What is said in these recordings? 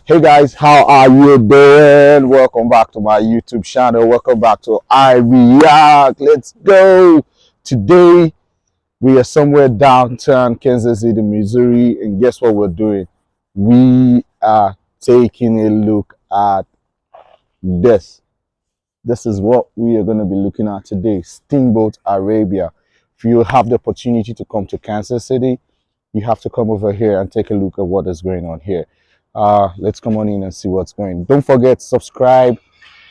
Hey guys, how are you doing? Welcome back to my YouTube channel. Welcome back to IReact. Let's go. Today we are somewhere downtown Kansas City, Missouri, and guess what we're doing? We are taking a look at this. This is what we are going to be looking at today. Steamboat Arabia. If you have the opportunity to come to Kansas City, you have to come over here and take a look at what is going on here. Let's come on in and see what's going. Don't forget, subscribe,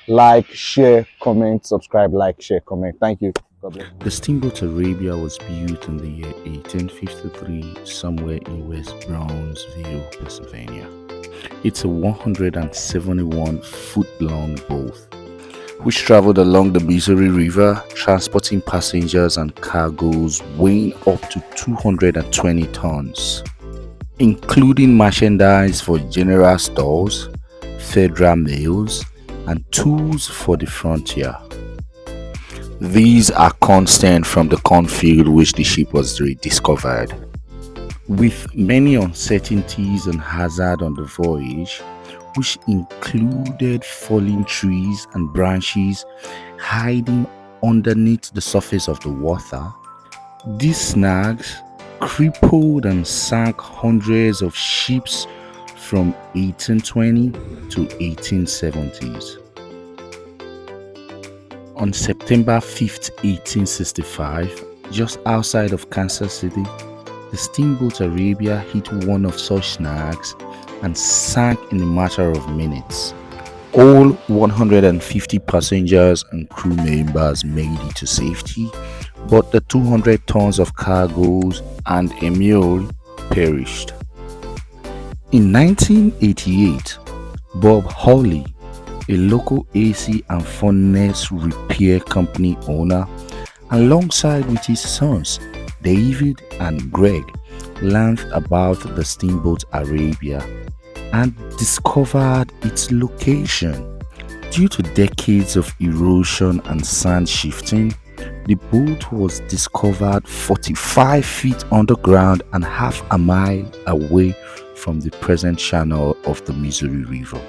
like, share, comment. Subscribe, like, share, comment. Thank you. God bless. The Steamboat Arabia was built in the year 1853 somewhere in West Brownsville, Pennsylvania. It's a 171-foot-long boat which traveled along the Missouri River, transporting passengers and cargoes weighing up to 220 tons, including merchandise for general stores, federal mails, and tools for the frontier. These are constant from the cornfield which the ship was rediscovered. With many uncertainties and hazards on the voyage, which included falling trees and branches hiding underneath the surface of the water, these snags crippled and sank hundreds of ships from 1820 to 1870s. On September 5th, 1865, just outside of Kansas City, the Steamboat Arabia hit one of such snags and sank in a matter of minutes. All 150 passengers and crew members made it to safety, but the 200 tons of cargoes and a mule perished. In 1988, Bob Hawley, a local AC and furnace repair company owner, alongside with his sons David and Greg, learned about the Steamboat Arabia and discovered its location. Due to decades of erosion and sand shifting, the boat was discovered 45 feet underground and half a mile away from the present channel of the Missouri River.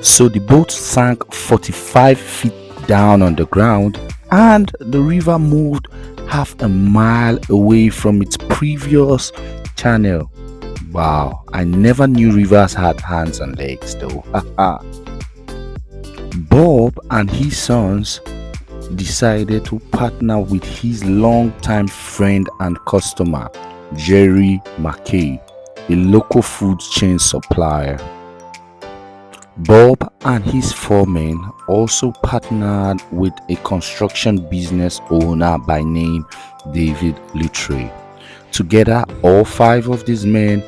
So the boat sank 45 feet down on the ground, and the river moved half a mile away from its previous channel. Wow, I never knew rivers had hands and legs though. Bob and his sons decided to partner with his longtime friend and customer, Jerry McKay, a local food chain supplier. Bob and his foremen also partnered with a construction business owner by name David Luxor. Together, all five of these men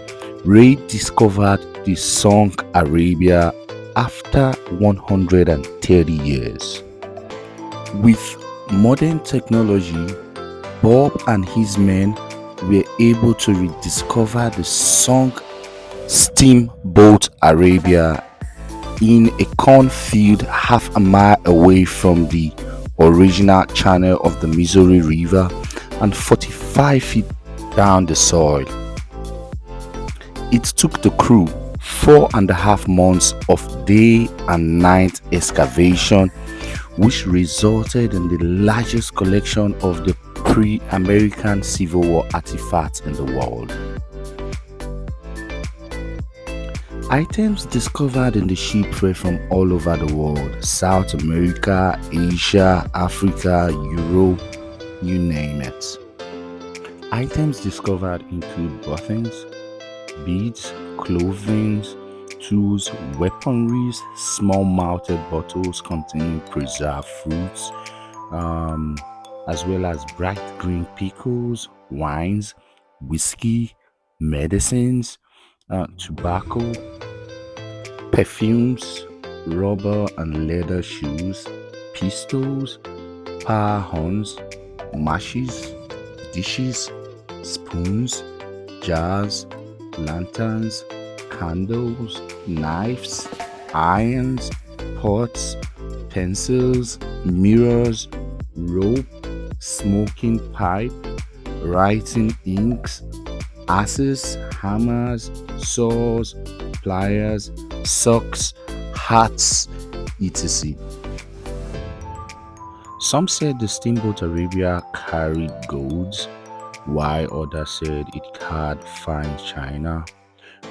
rediscovered the sunk Arabia after 130 years. With modern technology, Bob and his men were able to rediscover the sunk Steamboat Arabia in a cornfield half a mile away from the original channel of the Missouri River and 45 feet down the soil. It took the crew 4.5 months of day and night excavation, which resulted in the largest collection of the pre-American Civil War artifacts in the world. Items discovered in the ship were from all over the world: South America, Asia, Africa, Europe, you name it. Items discovered include buttons, beads, clothing, tools, weaponry, small-mouthed bottles containing preserved fruits, as well as bright green pickles, wines, whiskey, medicines, tobacco, perfumes, rubber and leather shoes, pistols, power horns, matches, dishes, spoons, jars, lanterns, candles, knives, irons, pots, pencils, mirrors, rope, smoking pipe, writing inks, axes, hammers, saws, pliers, socks, hats, etc. Some said the Steamboat Arabia carried goods, while others said it had fine china.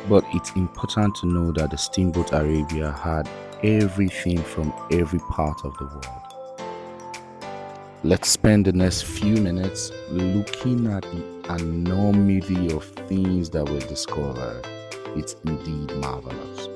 But it's important to know that the Steamboat Arabia had everything from every part of the world. Let's spend the next few minutes looking at the enormity of things that were discovered. It's indeed marvelous.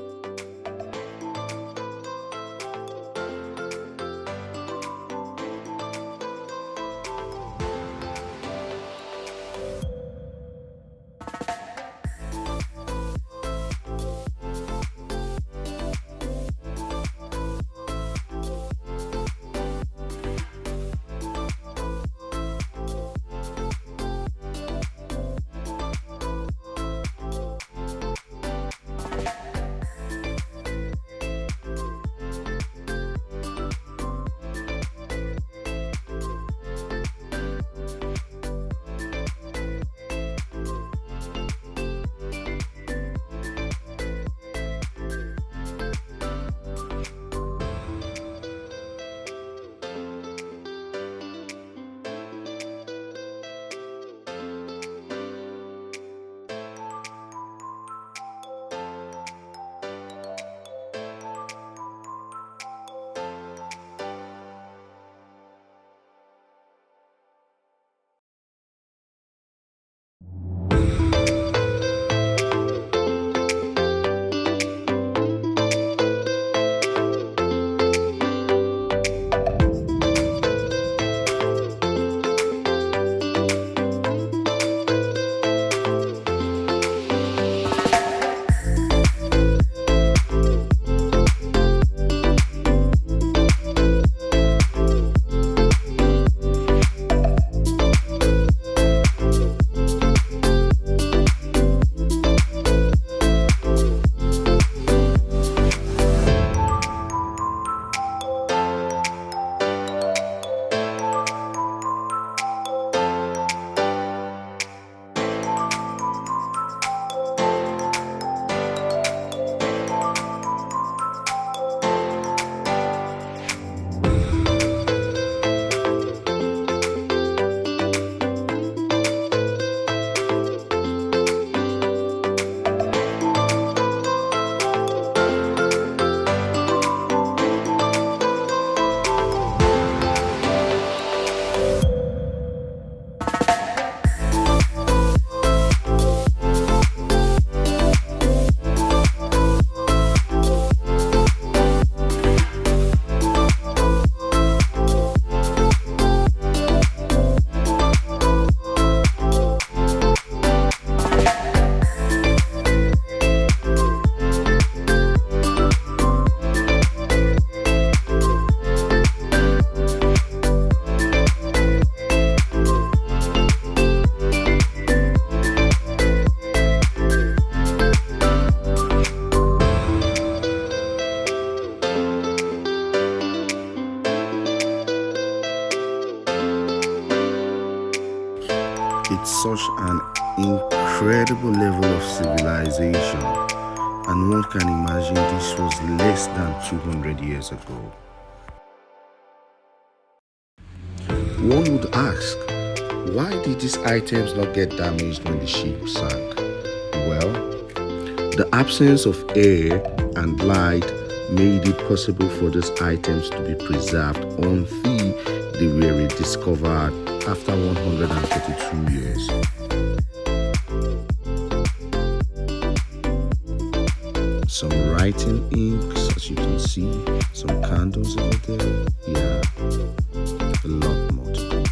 It's such an incredible level of civilization, and one can imagine this was less than 200 years ago. One would ask, why did these items not get damaged when the ship sank? Well, the absence of air and light made it possible for these items to be preserved until they were rediscovered after 132 years. Some writing inks, as you can see, some candles over there, yeah, a lot more to go.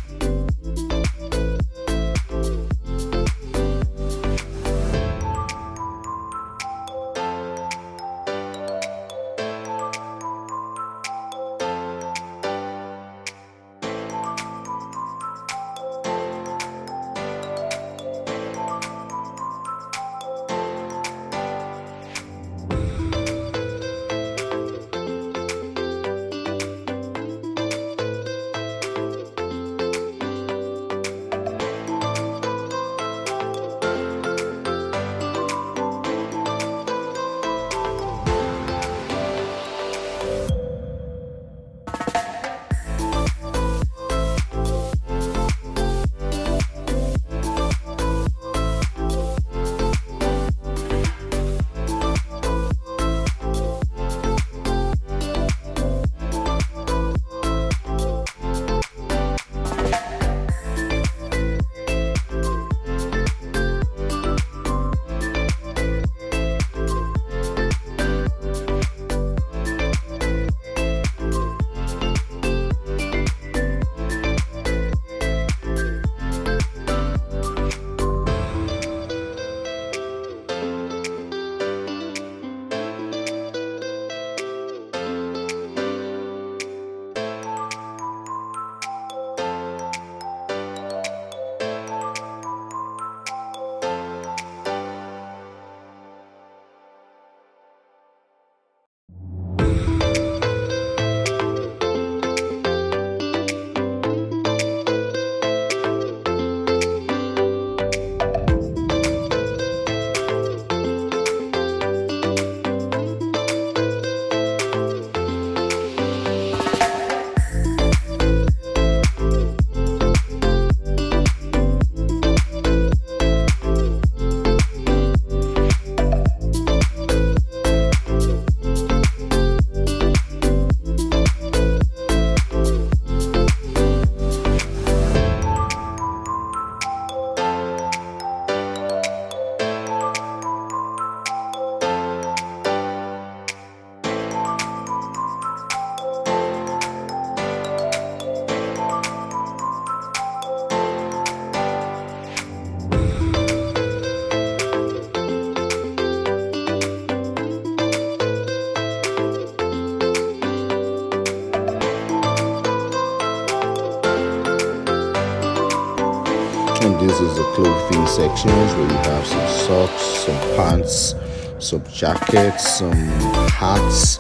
this is the clothing sections where you have some socks, some pants, some jackets, some hats,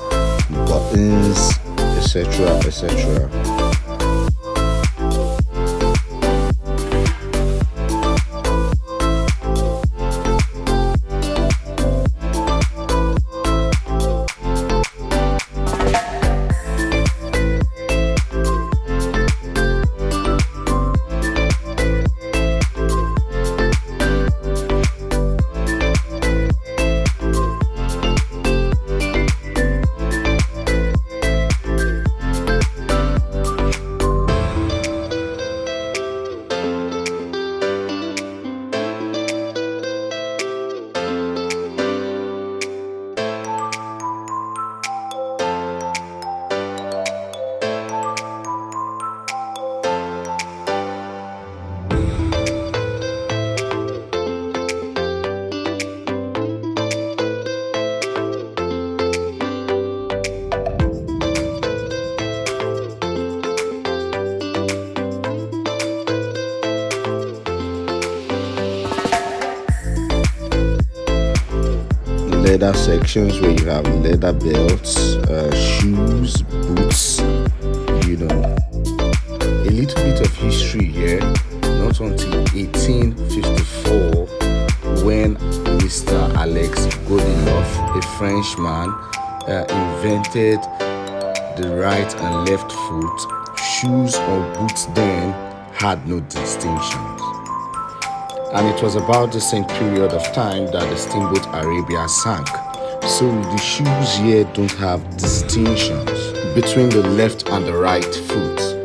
buttons, etc., etc. Leather sections where you have leather belts, shoes, boots, you know. A little bit of history here. Not until 1854 when Mr. Alex Godinoff, a Frenchman, invented the right and left foot. Shoes or boots then had no distinctions. And it was about the same period of time that the Steamboat Arabia sank. So the shoes here don't have distinctions between the left and the right foot.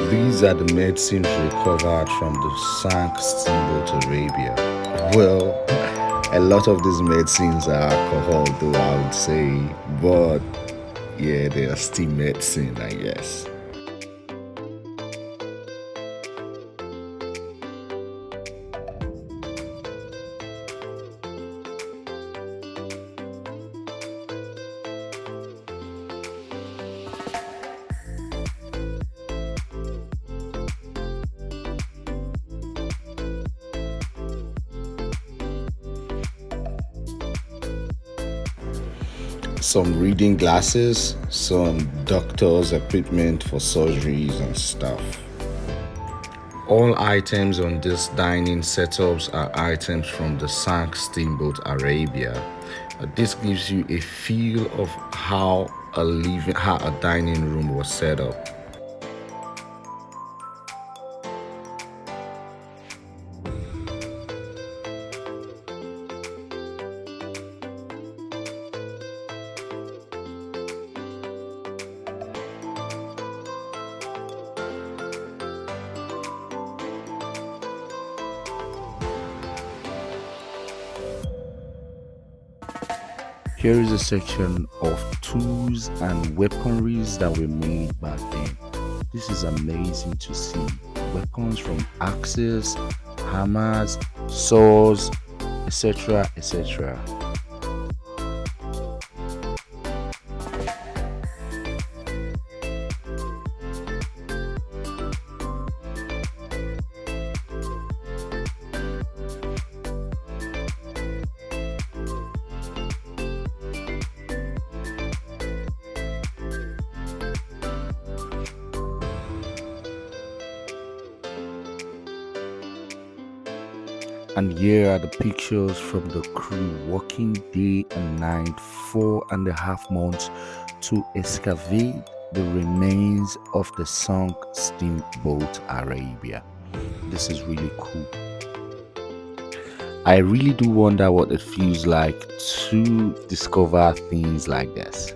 These are the medicines recovered from the sank Steamboat Arabia. Well, a lot of these medicines are alcohol, though I would say, but yeah, they are still medicine, I guess. Some reading glasses, some doctor's equipment for surgeries and stuff. All items on this dining setups are items from the sank Steamboat Arabia. This gives you a feel of how a dining room was set up. Here is a section of tools and weaponries that were made back then. This is amazing to see. Weapons from axes, hammers, saws, etc., etc. And here are the pictures from the crew working day and night 4.5 months to excavate the remains of the sunk Steamboat Arabia. This is really cool. I really do wonder what it feels like to discover things like this.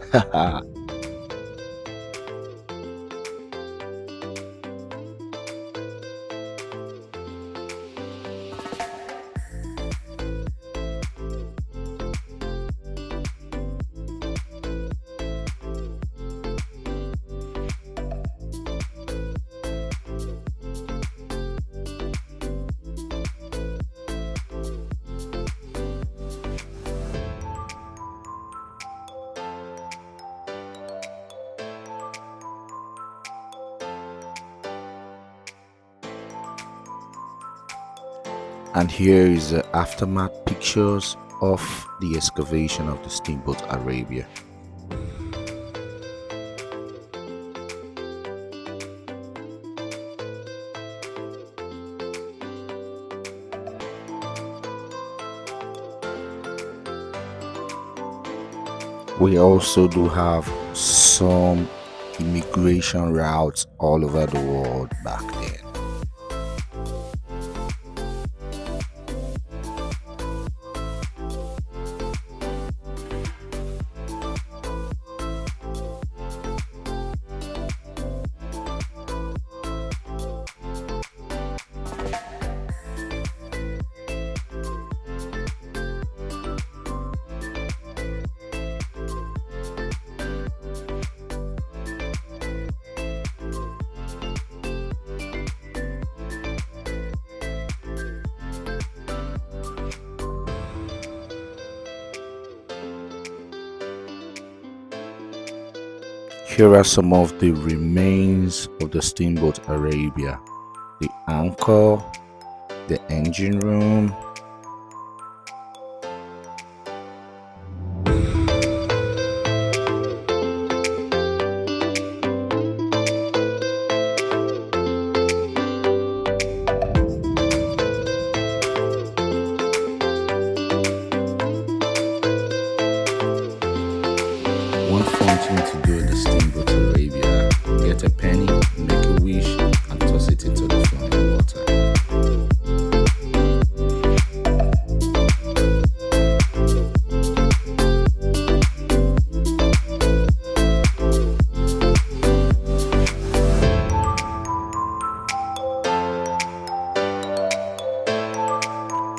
And here is the aftermath pictures of the excavation of the Steamboat Arabia. We also do have some immigration routes all over the world back then. Here are some of the remains of the Steamboat Arabia: the anchor, the engine room, one fun thing to do in the Steamboat Arabia: get a penny, make a wish, and toss it into the flowing water.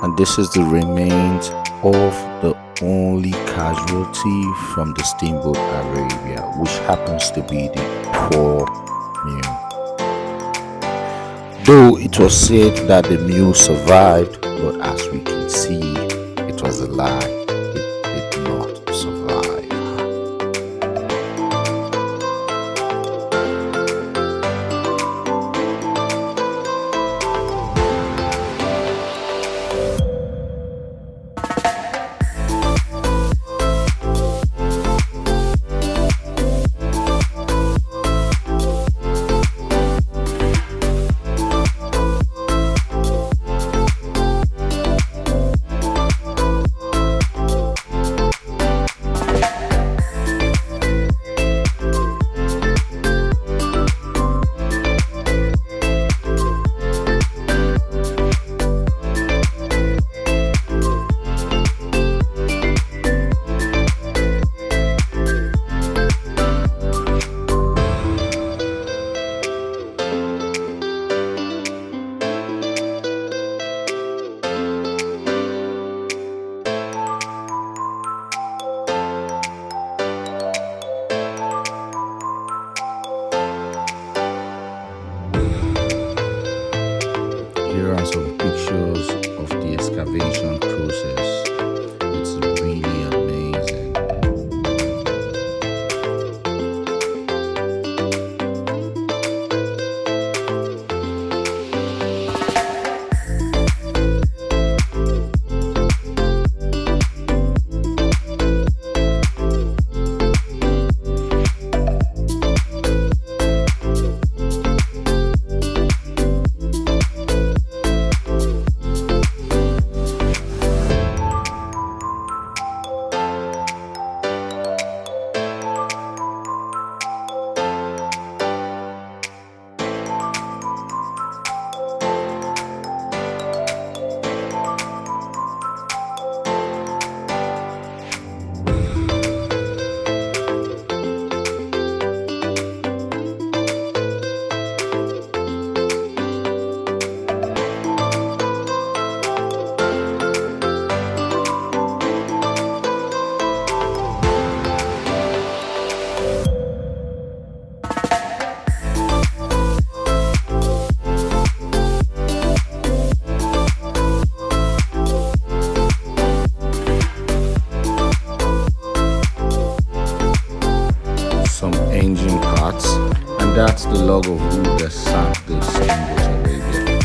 And this is the remains of the only casualty from the Steamboat Arabia, which happens to be the poor mule. Though it was said that the mule survived, but as we can see, it was a lie. It did not survive. Here are some pictures of the excavation process. It's really amazing. engine parts, and that's the log of wood that sank the Steamboat Arabia.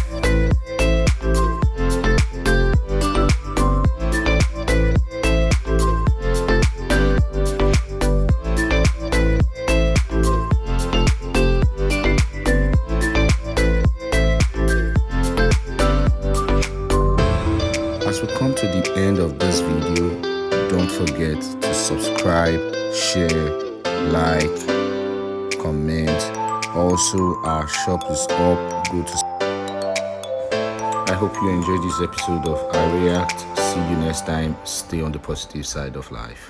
As we come to the end of this video, don't forget to subscribe, share, like, comment. Also, our shop is up. Go to. I hope you enjoyed this episode of IreactT. See you next time. Stay on the positive side of life.